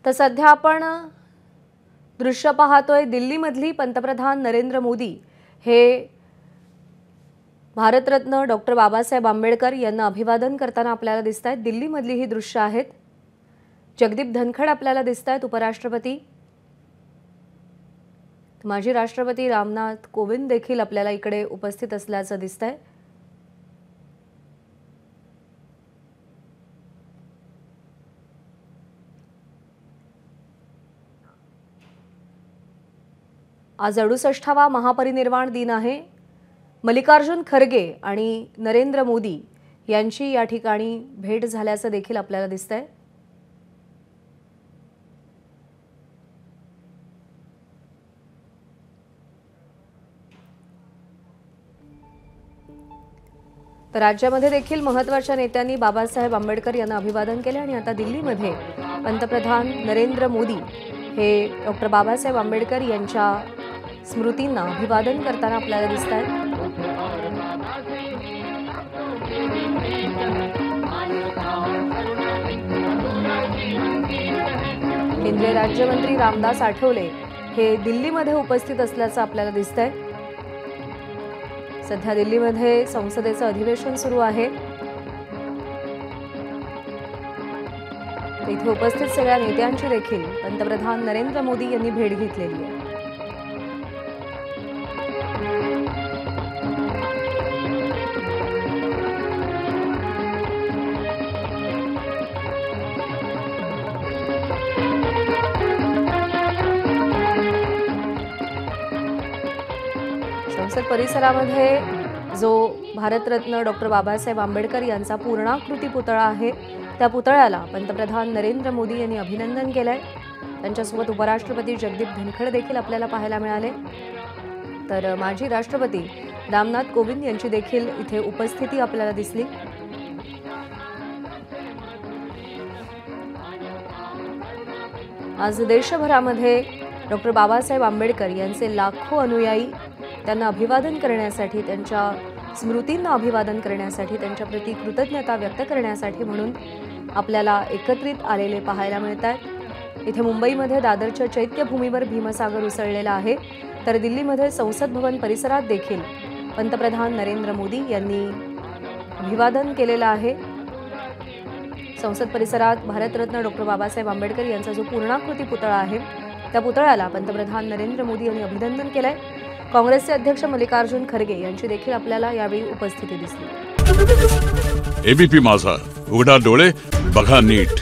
तर सध्या आपण दृश्य पाहतोय दिल्लीमधली पंतप्रधान नरेंद्र मोदी हे भारतरत्न डॉक्टर बाबासाहेब आंबेडकर यांना अभिवादन करताना आपल्याला दिसतायत। दिल्लीमधली ही दृश्य आहेत। जगदीप धनखड आपल्याला दिसतायत, उपराष्ट्रपती। माजी राष्ट्रपती रामनाथ कोविंद देखील आपल्याला इकडे उपस्थित असल्याचं दिसतंय। आज 68वा महापरिनिर्वाण दिन आहे। मल्लिकार्जुन खरगे आणि नरेंद्र मोदी यांची या ठिकाणी भेट झाल्याचं देखील आपल्याला दिसतंय। तर राज्यामध्ये देखील महत्त्वाच्या नेत्यांनी बाबासाहेब आंबेडकर यांना अभिवादन केले आणि आता दिल्लीमध्ये पंतप्रधान नरेंद्र मोदी हे डॉक्टर बाबासाहेब आंबेडकर यांच्या स्मृतींना अभिवादन करताना आपल्याला दिसतात। केंद्रीय राज्यमंत्री रामदास आठवले हे दिल्लीमध्ये उपस्थित असल्याचं आपल्याला दिसतंय। सध्या दिल्लीमध्ये संसदेचं अधिवेशन सुरू आहे। इथे उपस्थित सगळ्या नेत्यांची देखील पंतप्रधान नरेंद्र मोदी यांनी भेट घेतलेली आहे। संसद परिसरामध्ये जो भारतरत्न डॉक्टर बाबासाहेब आंबेडकर यांचा पूर्णाकृती पुतळा आहे त्या पुतळ्याला पंतप्रधान नरेंद्र मोदी यांनी अभिनंदन केलंय। त्यांच्यासोबत उपराष्ट्रपती जगदीप धनखड देखील आपल्याला पाहायला मिळाले। तर माजी राष्ट्रपती रामनाथ कोविंद यांची देखील इथे उपस्थिती आपल्याला दिसली। आज देशभरामध्ये डॉक्टर बाबासाहेब आंबेडकर यांचे लाखो अनुयायी त्यांना अभिवादन करण्यासाठी, त्यांच्या स्मृतींना अभिवादन करण्यासाठी, त्यांच्या प्रति कृतज्ञता व्यक्त करण्यासाठी म्हणून आपल्याला एकत्रित आलेले पाहायला मिळतात। इथे मुंबईमध्ये दादरच्या चैत्यभूमीवर भीमसागर उसळलेला आहे। तर दिल्लीमध्ये संसद भवन परिसरात देखील पंतप्रधान नरेंद्र मोदी यांनी अभिवादन केलेलं आहे। संसद परिसरात भारतरत्न डॉक्टर बाबासाहेब आंबेडकर यांचा जो पूर्णाकृती पुतळा आहे त्या पुतळ्याला पंतप्रधान नरेंद्र मोदी यांनी अभिनंदन केलंय। काँग्रेसचे अध्यक्ष मल्लिकार्जुन खरगे यांची देखील आपल्याला यावेळी उपस्थिती दिसली। एबीपी माझा, उघडा डोळे बघा नीट।